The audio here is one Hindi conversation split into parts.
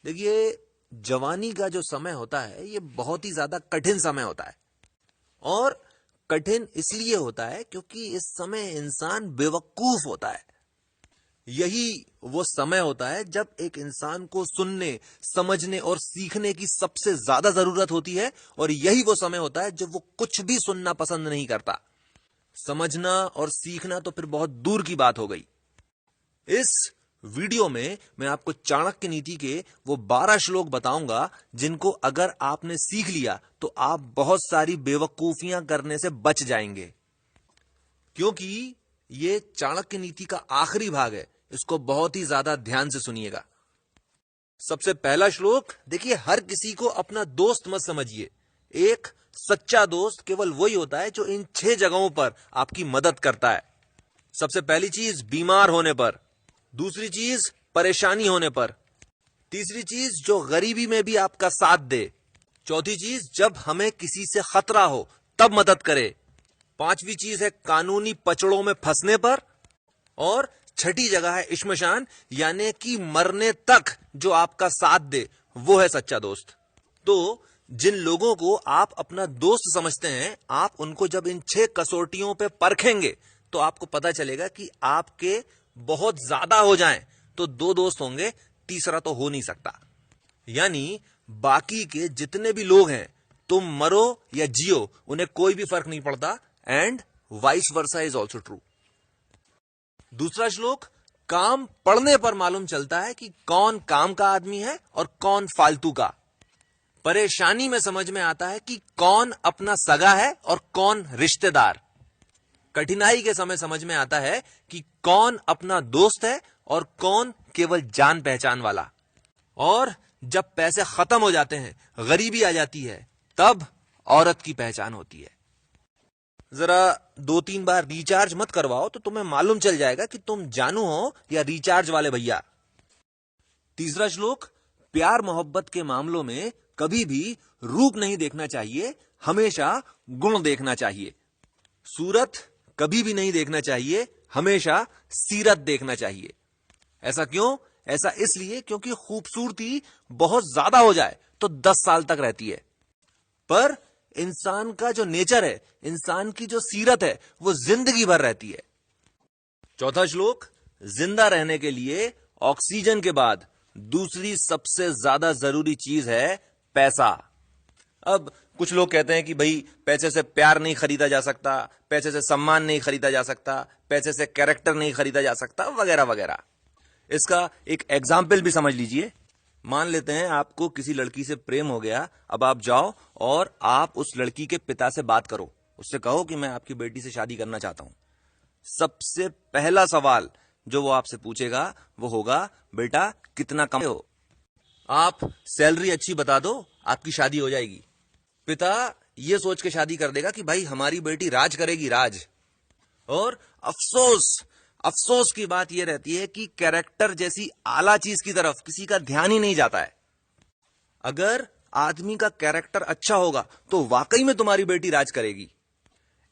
देखिए, जवानी का जो समय होता है ये बहुत ही ज्यादा कठिन समय होता है। और कठिन इसलिए होता है क्योंकि इस समय इंसान बेवकूफ होता है। यही वो समय होता है जब एक इंसान को सुनने, समझने और सीखने की सबसे ज्यादा जरूरत होती है। और यही वो समय होता है जब वो कुछ भी सुनना पसंद नहीं करता। समझना और सीखना तो फिर बहुत दूर की बात हो गई। इस वीडियो में मैं आपको चाणक्य नीति के वो 12 श्लोक बताऊंगा जिनको अगर आपने सीख लिया तो आप बहुत सारी बेवकूफियां करने से बच जाएंगे। क्योंकि ये चाणक्य नीति का आखिरी भाग है, इसको बहुत ही ज्यादा ध्यान से सुनिएगा। सबसे पहला श्लोक देखिए, हर किसी को अपना दोस्त मत समझिए। एक सच्चा दोस्त केवल वही होता है जो इन 6 जगहों पर आपकी मदद करता है। सबसे पहली चीज, बीमार होने पर। दूसरी चीज, परेशानी होने पर। तीसरी चीज, जो गरीबी में भी आपका साथ दे। चौथी चीज, जब हमें किसी से खतरा हो तब मदद करे। पांचवी चीज है कानूनी पचड़ों में फंसने पर। और छठी जगह है इश्मशान, यानी कि मरने तक जो आपका साथ दे, वो है सच्चा दोस्त। तो जिन लोगों को आप अपना दोस्त समझते हैं, आप उनको जब इन 6 कसौटियों पे परखेंगे तो आपको पता चलेगा कि आपके बहुत ज्यादा हो जाएं तो 2 दोस्त होंगे, तीसरा तो हो नहीं सकता। यानी बाकी के जितने भी लोग हैं, तुम मरो या जियो, उन्हें कोई भी फर्क नहीं पड़ता। And vice versa is also true. दूसरा श्लोक, काम पढ़ने पर मालूम चलता है कि कौन काम का आदमी है और कौन फालतू का। परेशानी में समझ में आता है कि कौन अपना सगा है और कौन रिश्तेदार। कठिनाई के समय समझ में आता है कि कौन अपना दोस्त है और कौन केवल जान पहचान वाला। और जब पैसे खत्म हो जाते हैं, गरीबी आ जाती है, तब औरत की पहचान होती है। जरा 2-3 बार रिचार्ज मत करवाओ तो तुम्हें मालूम चल जाएगा कि तुम जानू हो या रिचार्ज वाले भैया। तीसरा श्लोक, प्यार मोहब्बत के मामलों में कभी भी रूप नहीं देखना चाहिए, हमेशा गुण देखना चाहिए। सूरत कभी भी नहीं देखना चाहिए, हमेशा सीरत देखना चाहिए। ऐसा क्यों? ऐसा इसलिए क्योंकि खूबसूरती बहुत ज्यादा हो जाए तो 10 साल तक रहती है, पर इंसान का जो नेचर है, इंसान की जो सीरत है, वो जिंदगी भर रहती है। चौथा श्लोक, जिंदा रहने के लिए ऑक्सीजन के बाद दूसरी सबसे ज्यादा जरूरी चीज है पैसा। अब कुछ लोग कहते हैं कि भाई पैसे से प्यार नहीं खरीदा जा सकता, पैसे से सम्मान नहीं खरीदा जा सकता, पैसे से कैरेक्टर नहीं खरीदा जा सकता, वगैरह वगैरह। इसका एक एग्जाम्पल भी समझ लीजिए। मान लेते हैं आपको किसी लड़की से प्रेम हो गया। अब आप जाओ और आप उस लड़की के पिता से बात करो, उससे कहो कि मैं आपकी बेटी से शादी करना चाहता हूं। सबसे पहला सवाल जो वो आपसे पूछेगा वो होगा, बेटा कितना कमाते हो? आप सैलरी अच्छी बता दो, आपकी शादी हो जाएगी। पिता ये सोच के शादी कर देगा कि भाई हमारी बेटी राज करेगी, राज। और अफसोस अफसोस की बात यह रहती है कि कैरेक्टर जैसी आला चीज की तरफ किसी का ध्यान ही नहीं जाता है। अगर आदमी का कैरेक्टर अच्छा होगा तो वाकई में तुम्हारी बेटी राज करेगी।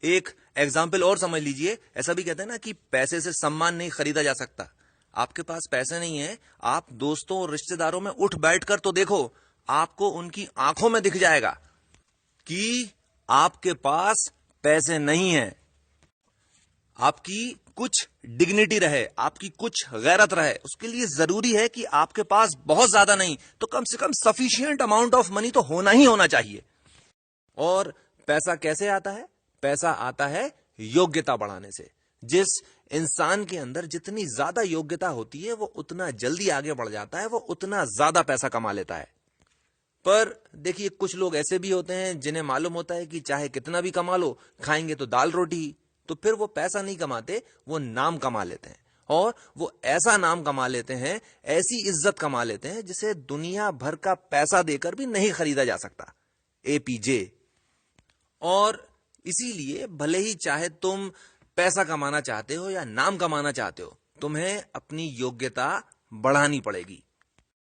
एक एग्जाम्पल और समझ लीजिए। ऐसा भी कहते हैं ना कि पैसे से सम्मान नहीं खरीदा जा सकता। आपके पास पैसे नहीं है, आप दोस्तों और रिश्तेदारों में उठ बैठकर तो देखो, आपको उनकी आंखों में दिख जाएगा कि आपके पास पैसे नहीं है। आपकी कुछ डिग्निटी रहे, आपकी कुछ गैरत रहे, उसके लिए जरूरी है कि आपके पास बहुत ज्यादा नहीं तो कम से कम सफिशिएंट अमाउंट ऑफ मनी तो होना ही होना चाहिए। और पैसा कैसे आता है? पैसा आता है योग्यता बढ़ाने से। जिस इंसान के अंदर जितनी ज्यादा योग्यता होती है वो उतना जल्दी आगे बढ़ जाता है, वो उतना ज्यादा पैसा कमा लेता है। पर देखिए, कुछ लोग ऐसे भी होते हैं जिन्हें मालूम होता है कि चाहे कितना भी कमा लो, खाएंगे तो दाल रोटी। तो फिर वो पैसा नहीं कमाते, वो नाम कमा लेते हैं। और वो ऐसा नाम कमा लेते हैं, ऐसी इज्जत कमा लेते हैं जिसे दुनिया भर का पैसा देकर भी नहीं खरीदा जा सकता। एपीजे। और इसीलिए भले ही चाहे तुम पैसा कमाना चाहते हो या नाम कमाना चाहते हो, तुम्हें अपनी योग्यता बढ़ानी पड़ेगी।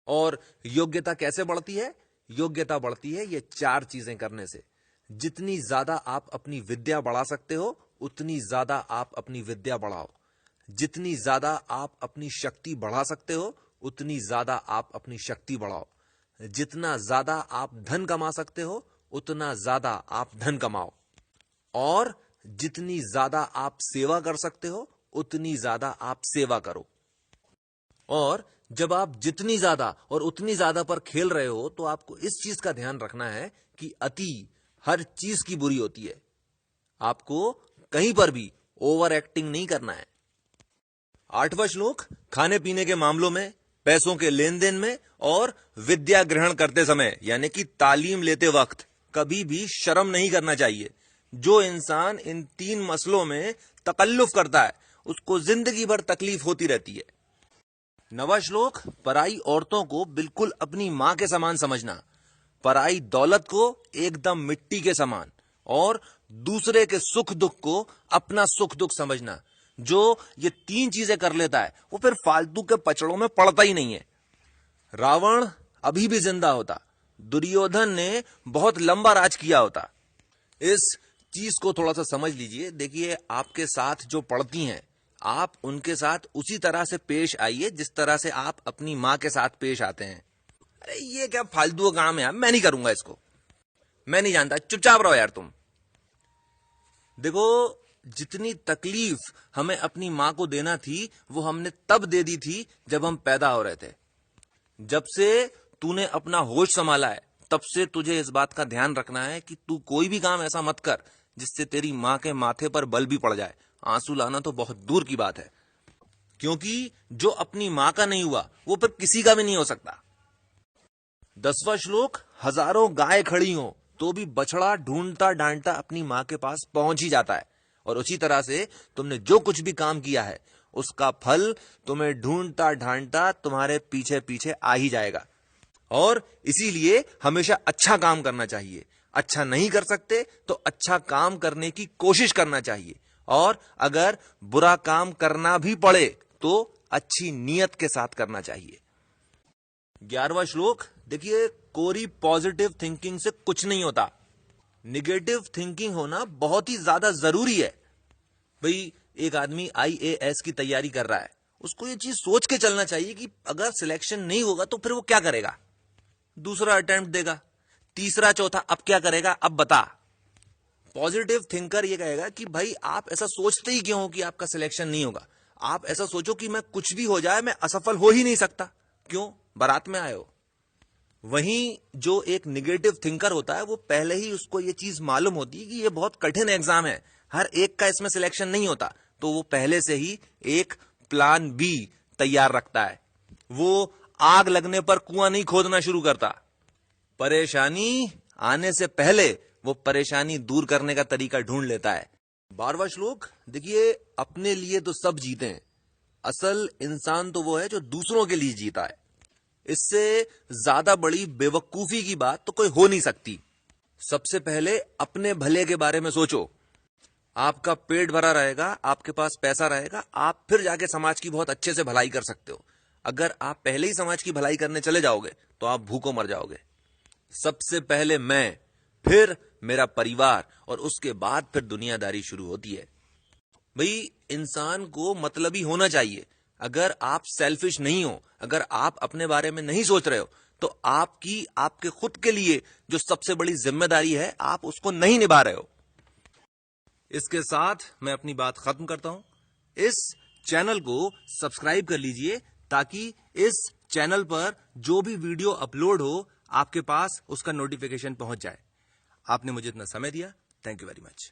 और योग्यता कैसे बढ़ती है? योग्यता बढ़ती है ये 4 चीजें करने से। जितनी ज्यादा आप अपनी विद्या बढ़ा सकते हो, उतनी ज्यादा आप अपनी विद्या बढ़ाओ। जितनी ज्यादा आप अपनी शक्ति बढ़ा सकते हो, उतनी ज्यादा आप अपनी शक्ति बढ़ाओ। जितना ज्यादा आप धन कमा सकते हो, उतना ज्यादा आप धन कमाओ। और जितनी ज्यादा आप सेवा कर सकते हो, उतनी ज्यादा आप सेवा करो। और जब आप जितनी ज्यादा और उतनी ज्यादा पर खेल रहे हो, तो आपको इस चीज का ध्यान रखना है कि अति हर चीज की बुरी होती है। आपको कहीं पर भी ओवर एक्टिंग नहीं करना है। 8वां श्लोक, खाने पीने के मामलों में, पैसों के लेन देन में और विद्या ग्रहण करते समय यानी कि तालीम लेते वक्त कभी भी शर्म नहीं करना चाहिए। जो इंसान इन 3 मसलों में तकल्लुफ करता है, उसको जिंदगी भर तकलीफ होती रहती है। 9वां श्लोक, पराई औरतों को बिल्कुल अपनी मां के समान समझना, पराई दौलत को एकदम मिट्टी के समान, और दूसरे के सुख दुख को अपना सुख दुख समझना। जो ये 3 चीजें कर लेता है, वो फिर फालतू के पचड़ों में पड़ता ही नहीं है। रावण अभी भी जिंदा होता, दुर्योधन ने बहुत लंबा राज किया होता। इस चीज को थोड़ा सा समझ लीजिए। देखिए, आपके साथ जो पड़ती हैं, आप उनके साथ उसी तरह से पेश आइए जिस तरह से आप अपनी मां के साथ पेश आते हैं। अरे ये क्या फालतू का काम है यार, मैं नहीं करूंगा इसको, मैं नहीं जानता, चुपचाप रहो यार तुम। देखो, जितनी तकलीफ हमें अपनी मां को देना थी, वो हमने तब दे दी थी जब हम पैदा हो रहे थे। जब से तूने अपना होश संभाला है, तब से तुझे इस बात का ध्यान रखना है कि तू कोई भी काम ऐसा मत कर जिससे तेरी मां के माथे पर बल भी पड़ जाए। आंसू लाना तो बहुत दूर की बात है, क्योंकि जो अपनी मां का नहीं हुआ, वो फिर किसी का भी नहीं हो सकता। 10वां श्लोक, हजारों गाय खड़ी हो तो भी बछड़ा ढूंढता डांटता अपनी मां के पास पहुंच ही जाता है। और उसी तरह से तुमने जो कुछ भी काम किया है, उसका फल तुम्हें ढूंढता ढांढता तुम्हारे पीछे पीछे आ ही जाएगा। और इसीलिए हमेशा अच्छा काम करना चाहिए। अच्छा नहीं कर सकते तो अच्छा काम करने की कोशिश करना चाहिए, और अगर बुरा काम करना भी पड़े तो अच्छी नीयत के साथ करना चाहिए। 11वां श्लोक, देखिए, कोरी पॉजिटिव थिंकिंग से कुछ नहीं होता। निगेटिव थिंकिंग होना बहुत ही ज्यादा जरूरी है। भाई, एक आदमी IAS की तैयारी कर रहा है, उसको ये चीज सोच के चलना चाहिए कि अगर सिलेक्शन नहीं होगा तो फिर वो क्या करेगा। दूसरा अटेम्प्ट देगा, तीसरा, चौथा, अब क्या करेगा, अब बता। पॉजिटिव थिंकर ये कहेगा कि भाई आप ऐसा सोचते ही क्यों हो कि आपका सिलेक्शन नहीं होगा। आप ऐसा सोचो कि मैं कुछ भी हो जाए, मैं असफल हो ही नहीं सकता। क्यों? बारात में आए हो। वहीं जो एक निगेटिव थिंकर होता है, वो पहले ही उसको ये चीज मालूम होती है कि ये बहुत कठिन एग्जाम है, हर एक का इसमें सिलेक्शन नहीं होता, तो वो पहले से ही एक प्लान बी तैयार रखता है। वो आग लगने पर कुआं नहीं खोदना शुरू करता। परेशानी आने से पहले वो परेशानी दूर करने का तरीका ढूंढ लेता है। 12वां श्लोक, देखिए, अपने लिए तो सब जीते हैं, असल इंसान तो वो है जो दूसरों के लिए जीता है। इससे ज्यादा बड़ी बेवकूफी की बात तो कोई हो नहीं सकती। सबसे पहले अपने भले के बारे में सोचो। आपका पेट भरा रहेगा, आपके पास पैसा रहेगा, आप फिर जाके समाज की बहुत अच्छे से भलाई कर सकते हो। अगर आप पहले ही समाज की भलाई करने चले जाओगे तो आप भूखों मर जाओगे। सबसे पहले मैं, फिर मेरा परिवार, और उसके बाद फिर दुनियादारी शुरू होती है। भाई, इंसान को मतलबी होना चाहिए। अगर आप सेल्फिश नहीं हो, अगर आप अपने बारे में नहीं सोच रहे हो, तो आपके खुद के लिए जो सबसे बड़ी जिम्मेदारी है, आप उसको नहीं निभा रहे हो। इसके साथ मैं अपनी बात खत्म करता हूं। इस चैनल को सब्सक्राइब कर लीजिए ताकि इस चैनल पर जो भी वीडियो अपलोड हो, आपके पास उसका नोटिफिकेशन पहुंच जाए। आपने मुझे इतना समय दिया, थैंक यू वेरी मच।